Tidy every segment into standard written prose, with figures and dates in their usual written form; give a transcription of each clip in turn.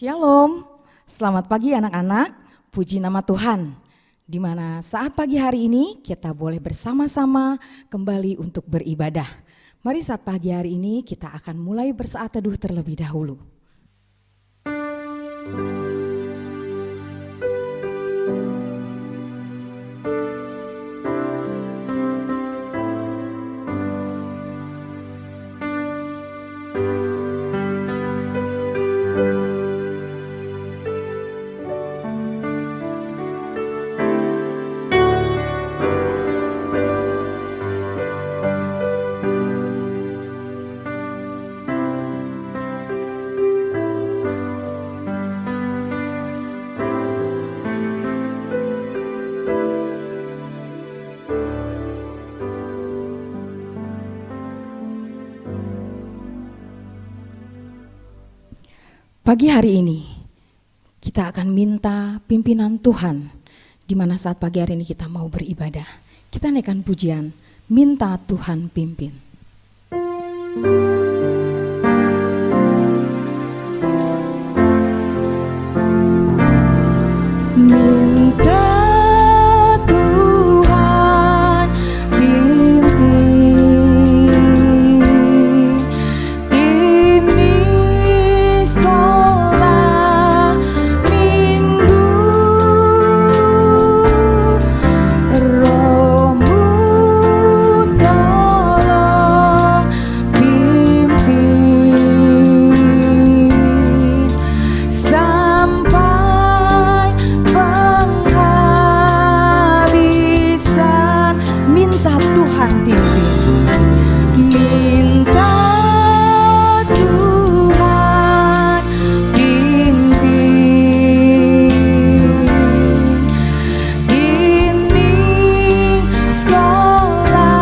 Shalom, selamat pagi anak-anak, puji nama Tuhan. Di mana saat pagi hari ini kita boleh bersama-sama kembali untuk beribadah. Mari saat pagi hari ini kita akan mulai bersaat teduh terlebih dahulu. Pagi hari ini kita akan minta pimpinan Tuhan, di mana saat pagi hari ini kita mau beribadah. Kita naikkan pujian, minta Tuhan pimpin. Minta Tuhan pimpin, ini sekolah minggu, Roh-Mu tolong pimpin sampai penghabisan. Minta Tuhan pimpin, minta Tuhan pimpin, ini sekolah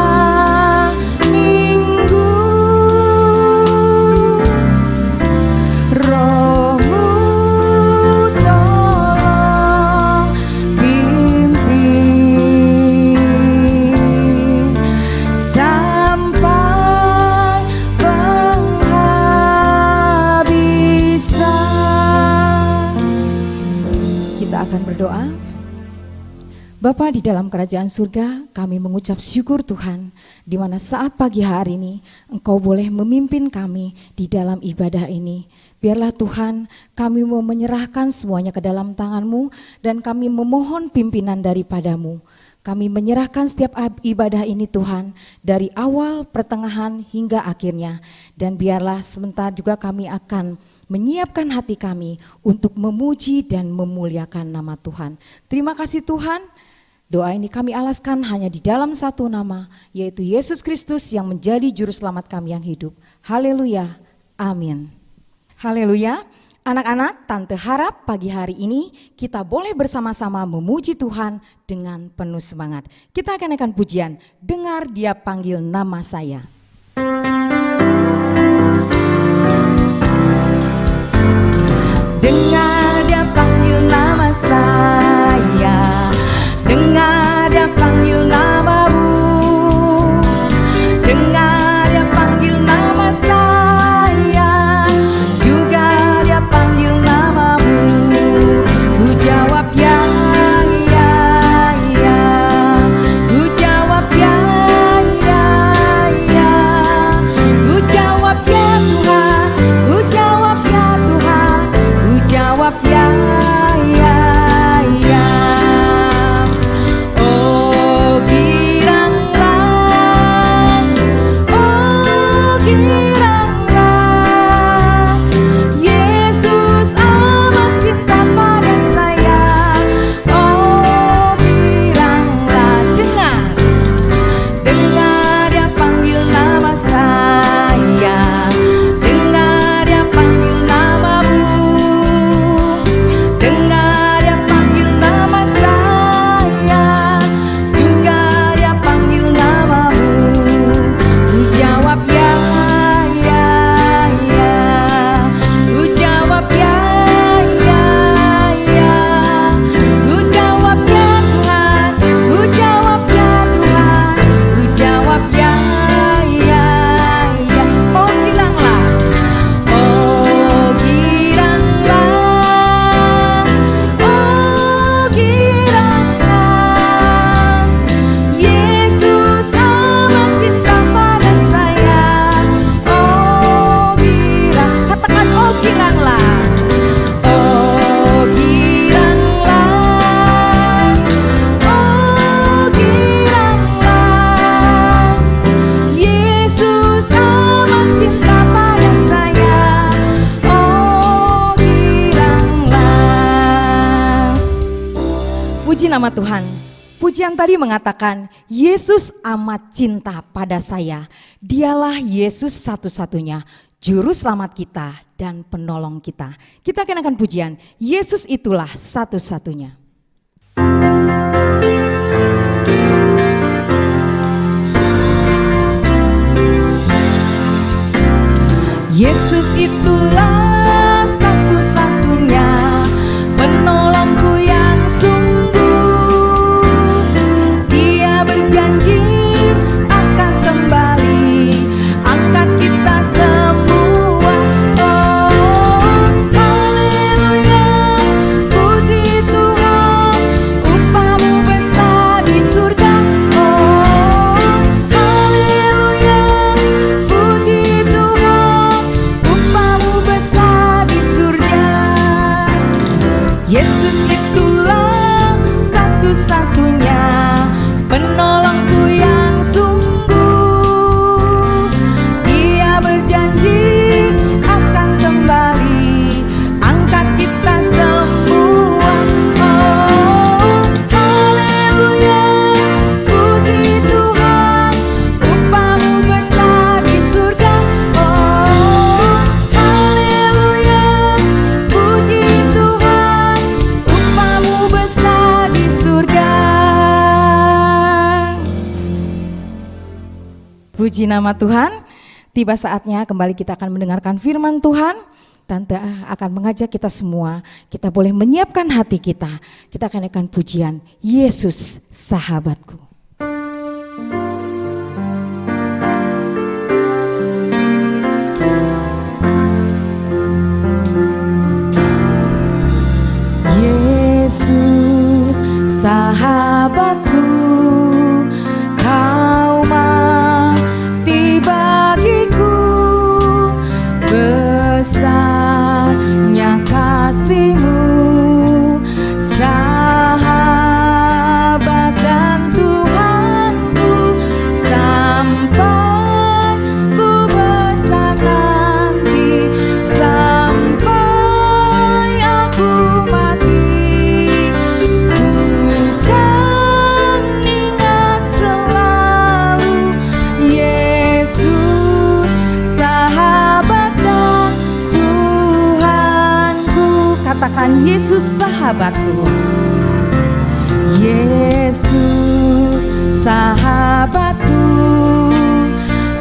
minggu, Roh-Mu tolong pimpin sampai penghabisan. Kita akan berdoa. Bapa di dalam kerajaan surga, kami mengucap syukur Tuhan, di mana saat pagi hari ini Engkau boleh memimpin kami di dalam ibadah ini. Biarlah Tuhan, kami mau menyerahkan semuanya ke dalam tangan-Mu dan kami memohon pimpinan daripada-Mu. Kami menyerahkan setiap ibadah ini Tuhan, dari awal, pertengahan hingga akhirnya. Dan biarlah sebentar juga kami akan menyiapkan hati kami untuk memuji dan memuliakan nama Tuhan. Terima kasih Tuhan. Doa ini kami alaskan hanya di dalam satu nama, yaitu Yesus Kristus yang menjadi juru selamat kami yang hidup. Haleluya, amin. Haleluya. Anak-anak, Tante harap pagi hari ini kita boleh bersama-sama memuji Tuhan dengan penuh semangat. Kita akan naikkan pujian, dengar Dia panggil nama saya. Dengar Dia panggil nama saya, dengar Dia panggil namamu, dengar Dia panggil nama saya, juga Dia panggil namamu. Ku jawab ya, ya, ya. Ku jawab ya, ya, ya. nama Tuhan. Pujian tadi mengatakan, Yesus amat cinta pada saya. Dialah Yesus satu-satunya, juru selamat kita dan penolong kita. Kita kenakan pujian, Yesus itulah satu-satunya. Yesus itulah satu-satunya penolongku yang sungguh. Dia berjanji akan kembali angkat kita semua. Oh, haleluya, puji Tuhan, upahmu besar di surga. Oh, haleluya, puji Tuhan, upahmu besar di surga. Yesus itulah satu-satunya penolongku yang sungguh. Dia berjanji akan kembali angkat kita semua. Oh, haleluya, puji Tuhan, upahmu besar di surga. Oh, haleluya, puji Tuhan, upahmu besar di surga. Puji nama Tuhan. Tiba saatnya kembali kita akan mendengarkan firman Tuhan. Tante akan mengajak kita semua, kita boleh menyiapkan hati kita. Kita akan pujian, Yesus sahabatku. Yesus sahabatku, kau mati bagiku, besarnya kasih-Mu, sahabat dan Tuhanku, sampai ku besar nanti, sampai aku mati. Ku kan ingat selalu Yesus sahabat dan Tuhanku. Katakan, Yesus sahabatku. Yesus sahabatku,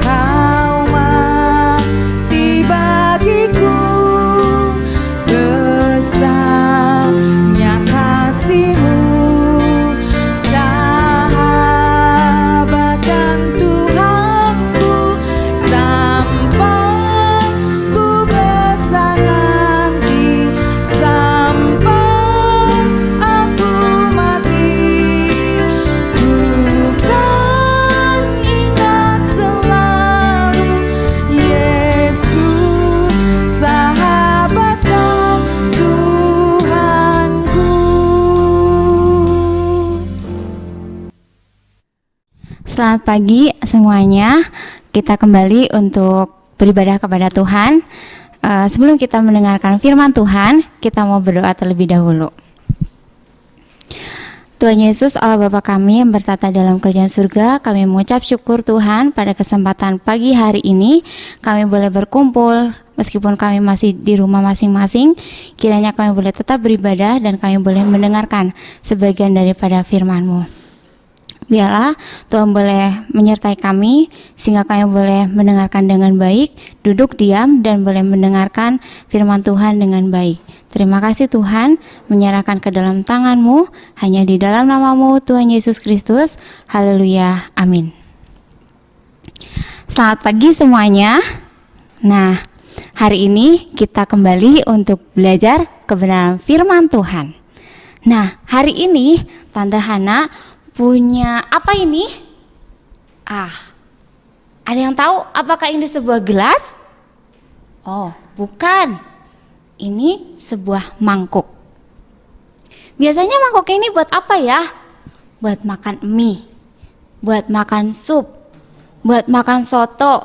kau mati bagiku, besarnya kasih-Mu, sahabat dan Tuhanku, sampai ku besar nanti, sampai aku mati. Ku kan ingat selalu Yesus sahabat dan Tuhanku. Selamat pagi semuanya. Kita kembali untuk beribadah kepada Tuhan. Sebelum kita mendengarkan firman Tuhan, kita mau berdoa terlebih dahulu. Tuhan Yesus, Allah Bapa kami yang bertata dalam kerajaan surga, kami mengucap syukur Tuhan pada kesempatan pagi hari ini kami boleh berkumpul. Meskipun kami masih di rumah masing-masing, kiranya kami boleh tetap beribadah dan kami boleh mendengarkan sebagian daripada firman-Mu. Biarlah Tuhan boleh menyertai kami sehingga kami boleh mendengarkan dengan baik, duduk diam dan boleh mendengarkan firman Tuhan dengan baik. Terima kasih Tuhan, menyerahkan ke dalam tangan-Mu, hanya di dalam nama-Mu Tuhan Yesus Kristus. Haleluya, amin. Selamat pagi semuanya. Nah, hari ini kita kembali untuk belajar kebenaran firman Tuhan. Nah, hari ini Tante Hana punya apa ini? Ada yang tahu apakah ini sebuah gelas? Oh, bukan. Ini sebuah mangkuk. Biasanya mangkuk ini buat apa ya? Buat makan mie, buat makan sup, buat makan soto.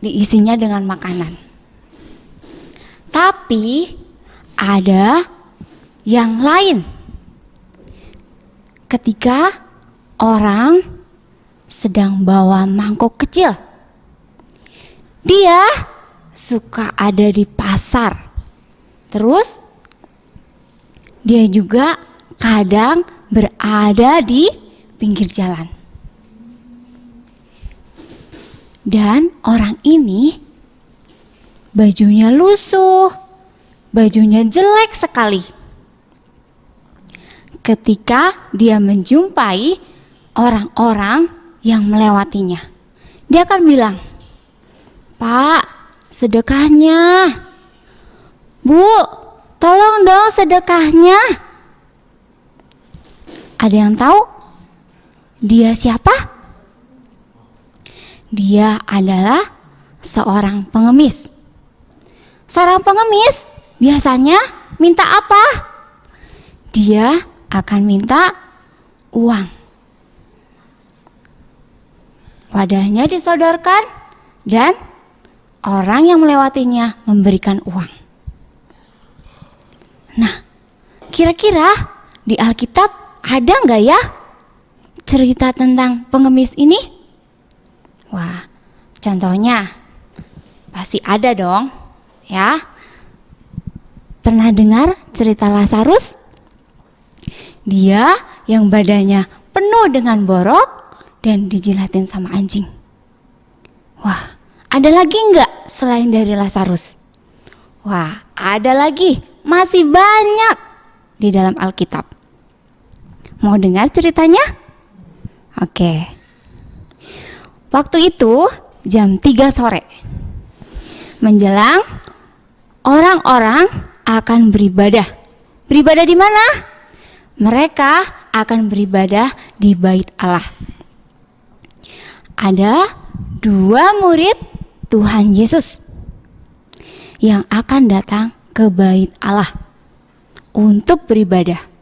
Diisinya dengan makanan. Tapi ada yang lain. Ketika orang sedang bawa mangkok kecil, dia suka ada di pasar. Terus dia juga kadang berada di pinggir jalan. Dan orang ini bajunya lusuh, bajunya jelek sekali. Ketika dia menjumpai orang-orang yang melewatinya, dia akan bilang, "Pak, sedekahnya. Bu, tolong dong sedekahnya." Ada yang tahu dia siapa? Dia adalah seorang pengemis. Seorang pengemis biasanya minta apa? Dia akan minta uang. Wadahnya disodorkan dan orang yang melewatinya memberikan uang. Nah, kira-kira di Alkitab ada nggak ya cerita tentang pengemis ini? Wah, contohnya pasti ada dong, ya. Pernah dengar cerita Lazarus? Dia yang badannya penuh dengan borok dan dijilatin sama anjing. Wah, ada lagi nggak selain dari Lazarus? Wah, ada lagi, masih banyak di dalam Alkitab. Mau dengar ceritanya? Oke. Waktu itu jam 3 sore. Menjelang orang-orang akan beribadah. Beribadah di mana? Mereka akan beribadah di Bait Allah. Ada 2 murid Tuhan Yesus yang akan datang ke Bait Allah untuk beribadah.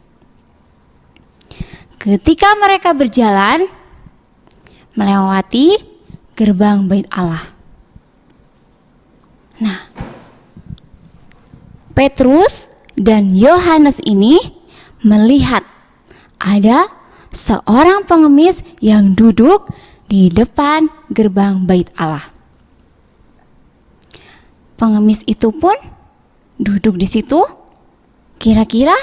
Ketika mereka berjalan melewati gerbang Bait Allah. Nah, Petrus dan Yohanes ini melihat ada seorang pengemis yang duduk di depan gerbang Bait Allah. Pengemis itu pun duduk di situ. Kira-kira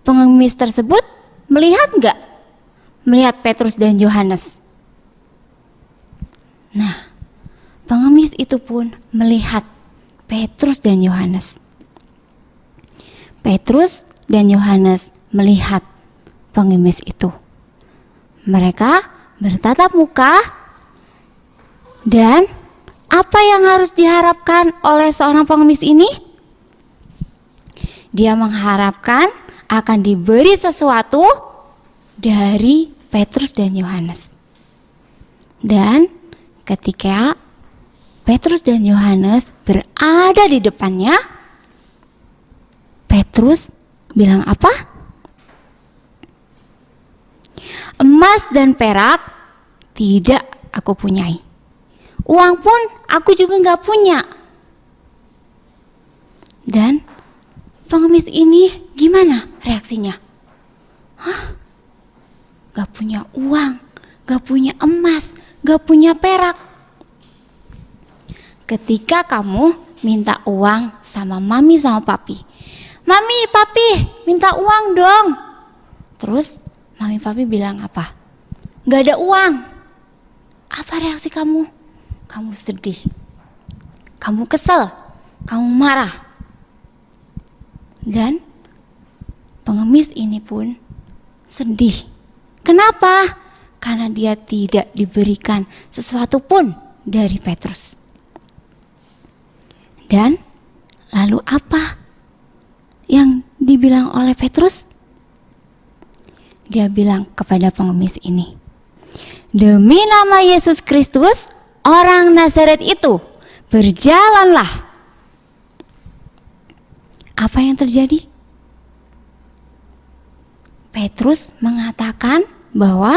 pengemis tersebut melihat nggak? Melihat Petrus dan Yohanes. Nah, pengemis itu pun melihat Petrus dan Yohanes. Petrus dan Yohanes melihat pengemis itu. Mereka bertatap muka, dan apa yang harus diharapkan oleh seorang pengemis ini? Dia mengharapkan akan diberi sesuatu dari Petrus dan Yohanes. Dan ketika Petrus dan Yohanes berada di depannya, Petrus bilang apa? "Emas dan perak tidak aku punyai. Uang pun aku juga gak punya." Dan pengemis ini gimana reaksinya? Hah? Gak punya uang, gak punya emas, gak punya perak. Ketika kamu minta uang sama mami sama papi, "Mami, papi, minta uang dong." Terus mami papi bilang apa? "Gak ada uang." Apa reaksi kamu? Kamu sedih, kamu kesel, kamu marah. Dan pengemis ini pun sedih. Kenapa? Karena dia tidak diberikan sesuatu pun dari Petrus. Dan lalu apa yang dibilang oleh Petrus? Dia bilang kepada pengemis ini, "Demi nama Yesus Kristus, orang Nazaret itu, berjalanlah." Apa yang terjadi? Petrus mengatakan bahwa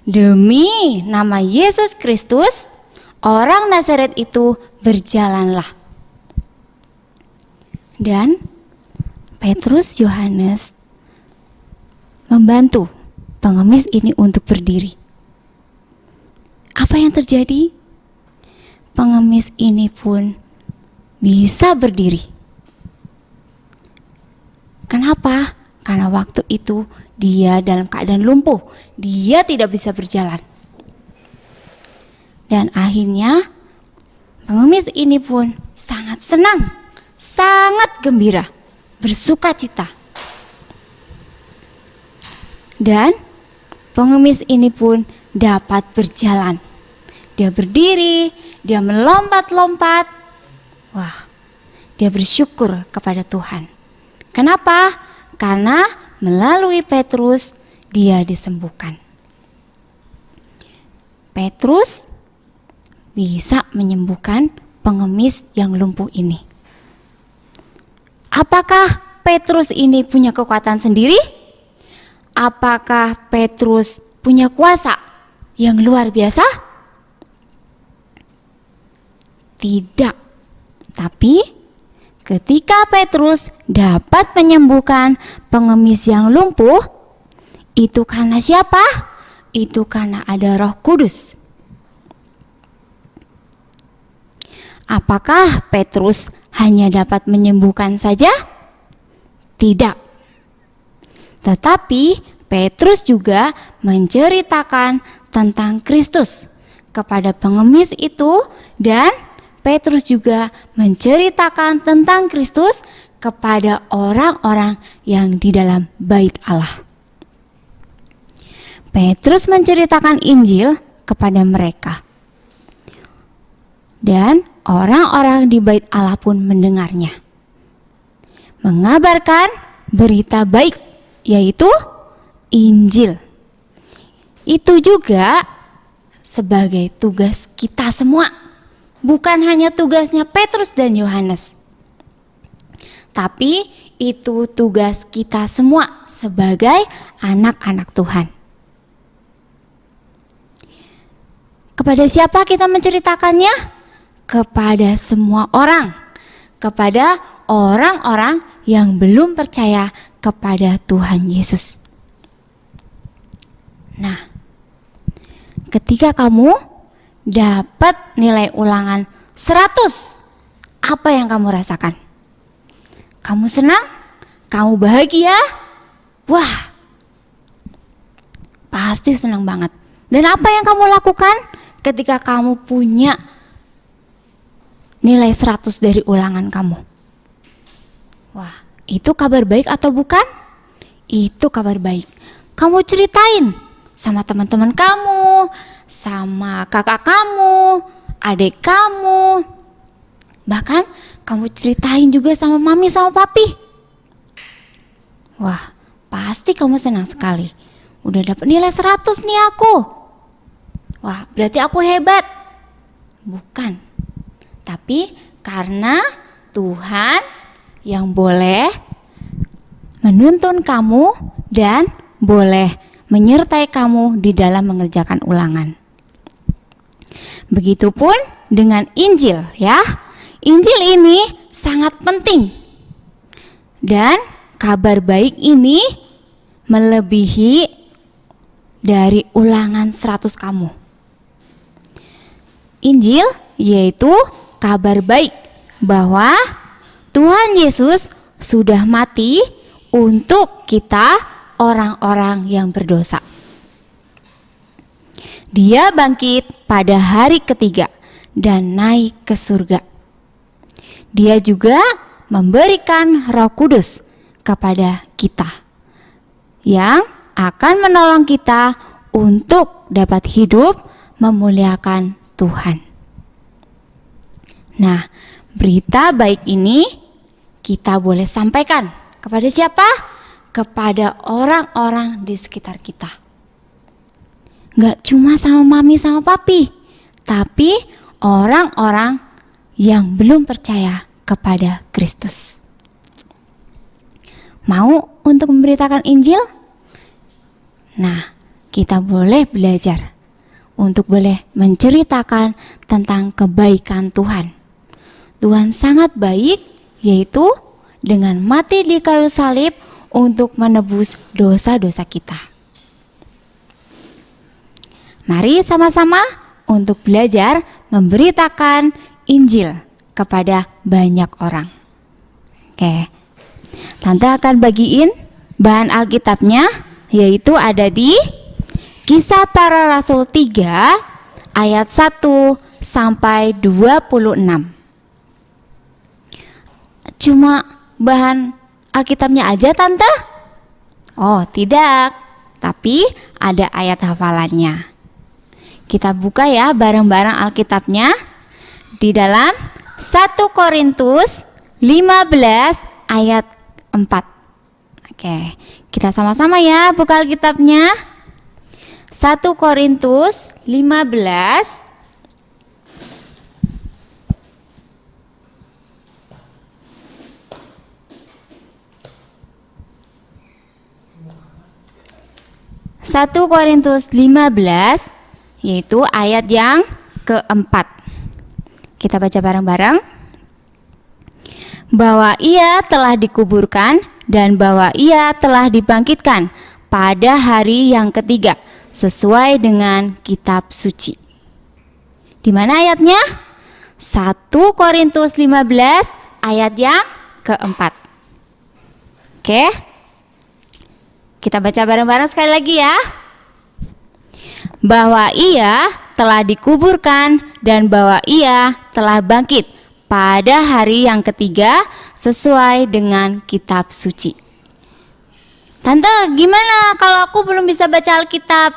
demi nama Yesus Kristus, orang Nazaret itu berjalanlah. Dan Petrus, Yohanes membantu pengemis ini untuk berdiri. Apa yang terjadi? Pengemis ini pun bisa berdiri. Kenapa? Karena waktu itu dia dalam keadaan lumpuh, dia tidak bisa berjalan. Dan akhirnya pengemis ini pun sangat senang, sangat gembira, bersuka cita. Dan pengemis ini pun dapat berjalan. Dia berdiri, dia melompat-lompat. Wah, dia bersyukur kepada Tuhan. Kenapa? Karena melalui Petrus dia disembuhkan. Petrus bisa menyembuhkan pengemis yang lumpuh ini. Apakah Petrus ini punya kekuatan sendiri? Apakah Petrus punya kuasa yang luar biasa? Tidak. Tapi ketika Petrus dapat menyembuhkan pengemis yang lumpuh, itu karena siapa? Itu karena ada Roh Kudus. Apakah Petrus hanya dapat menyembuhkan saja? Tidak. Tetapi Petrus juga menceritakan tentang Kristus kepada pengemis itu, dan Petrus juga menceritakan tentang Kristus kepada orang-orang yang di dalam bait Allah. Petrus menceritakan Injil kepada mereka, dan orang-orang di bait Allah pun mendengarnya, mengabarkan berita baik, yaitu Injil. Itu juga sebagai tugas kita semua, bukan hanya tugasnya Petrus dan Yohanes, tapi itu tugas kita semua sebagai anak-anak Tuhan. Kepada siapa kita menceritakannya? Kepada semua orang, kepada orang-orang yang belum percaya kepada Tuhan Yesus. Nah, ketika kamu dapat nilai ulangan 100, apa yang kamu rasakan? Kamu senang? Kamu bahagia? Wah, pasti senang banget. Dan apa yang kamu lakukan ketika kamu punya nilai 100 dari ulangan kamu? Wah, itu kabar baik atau bukan? Itu kabar baik. Kamu ceritain sama teman-teman kamu, sama kakak kamu, adik kamu. Bahkan kamu ceritain juga sama mami sama papi. Wah, pasti kamu senang sekali. Udah dapat nilai 100 nih aku. Wah, berarti aku hebat. Bukan. Tapi karena Tuhan yang boleh menuntun kamu dan boleh menyertai kamu di dalam mengerjakan ulangan. Begitupun dengan Injil, ya. Injil ini sangat penting. Dan kabar baik ini melebihi dari ulangan 100 kamu. Injil yaitu kabar baik bahwa Tuhan Yesus sudah mati untuk kita orang-orang yang berdosa. Dia bangkit pada hari ketiga dan naik ke surga. Dia juga memberikan Roh Kudus kepada kita yang akan menolong kita untuk dapat hidup memuliakan Tuhan. Nah, berita baik ini kita boleh sampaikan kepada siapa? Kepada orang-orang di sekitar kita. Gak cuma sama mami sama papi, tapi orang-orang yang belum percaya kepada Kristus. Mau untuk memberitakan Injil? Nah, kita boleh belajar untuk boleh menceritakan tentang kebaikan Tuhan. Tuhan sangat baik, yaitu dengan mati di kayu salib untuk menebus dosa-dosa kita. Mari sama-sama untuk belajar memberitakan Injil kepada banyak orang. Oke, Tante akan bagiin bahan Alkitabnya, yaitu ada di Kisah Para Rasul 3 ayat 1 sampai 26. Cuma bahan Alkitabnya aja, Tante? Oh, tidak. Tapi ada ayat hafalannya. Kita buka ya bareng-bareng Alkitabnya di dalam 1 Korintus 15 ayat 4. Oke, kita sama-sama ya buka Alkitabnya. 1 Korintus 15 1 Korintus 15 yaitu ayat yang keempat. Kita baca bareng-bareng. Bahwa ia telah dikuburkan dan bahwa ia telah dibangkitkan pada hari yang ketiga sesuai dengan kitab suci. Di mana ayatnya? 1 Korintus 15 ayat yang keempat. Oke. Kita baca bareng-bareng sekali lagi ya. Bahwa ia telah dikuburkan dan bahwa ia telah bangkit pada hari yang ketiga sesuai dengan kitab suci. Tante, gimana kalau aku belum bisa baca Alkitab?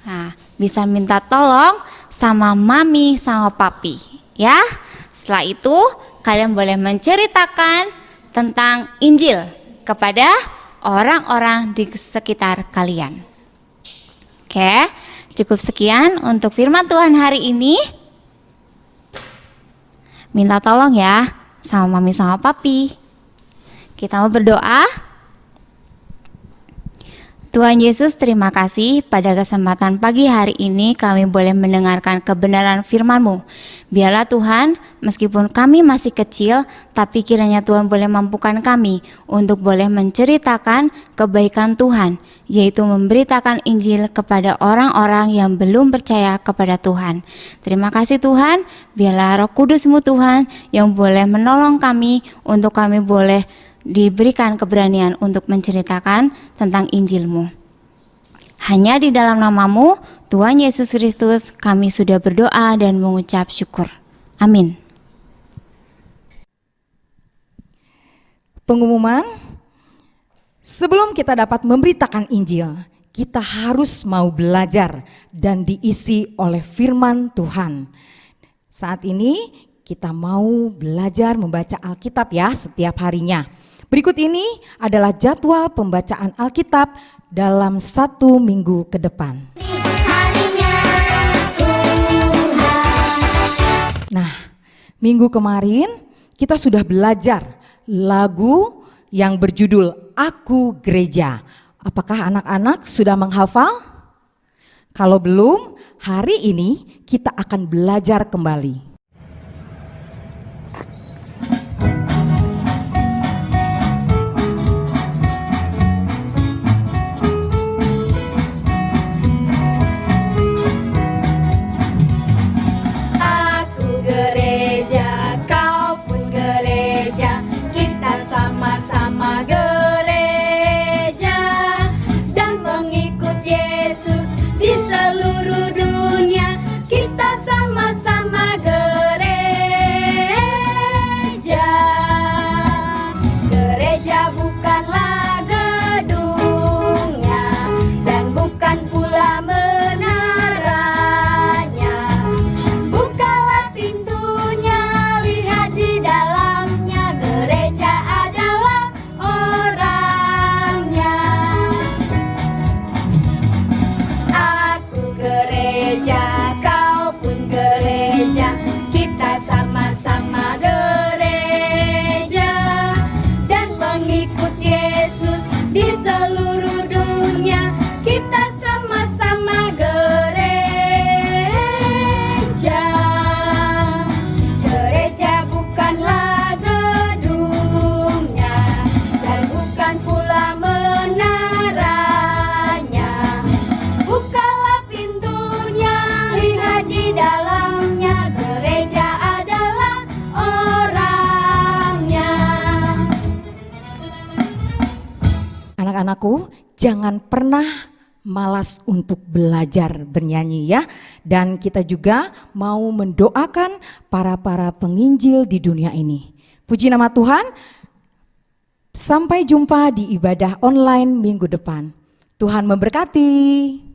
Nah, bisa minta tolong sama mami sama papi ya. Setelah itu kalian boleh menceritakan tentang Injil kepada orang-orang di sekitar kalian. Oke, cukup sekian untuk firman Tuhan hari ini. Minta tolong ya sama mami sama papi. Kita mau berdoa. Tuhan Yesus, terima kasih pada kesempatan pagi hari ini kami boleh mendengarkan kebenaran firman-Mu. Biarlah Tuhan, meskipun kami masih kecil, tapi kiranya Tuhan boleh mampukan kami untuk boleh menceritakan kebaikan Tuhan, yaitu memberitakan Injil kepada orang-orang yang belum percaya kepada Tuhan. Terima kasih Tuhan, biarlah Roh Kudus-Mu Tuhan yang boleh menolong kami untuk kami boleh diberikan keberanian untuk menceritakan tentang Injil-Mu. Hanya di dalam nama-Mu, Tuhan Yesus Kristus, kami sudah berdoa dan mengucap syukur. Amin. Pengumuman, sebelum kita dapat memberitakan Injil, kita harus mau belajar dan diisi oleh firman Tuhan. Saat ini kita mau belajar membaca Alkitab ya setiap harinya. Berikut ini adalah jadwal pembacaan Alkitab dalam 1 minggu ke depan. Nah, minggu kemarin kita sudah belajar lagu yang berjudul Aku Gereja. Apakah anak-anak sudah menghafal? Kalau belum, hari ini kita akan belajar kembali. Sama gereja dan mengikut Yesus di seluruh dunia. Kita sama-sama gereja. anak-anakku, jangan pernah malas untuk belajar bernyanyi ya. Dan kita juga mau mendoakan para penginjil di dunia ini. Puji nama Tuhan. Sampai jumpa di ibadah online minggu depan. Tuhan memberkati.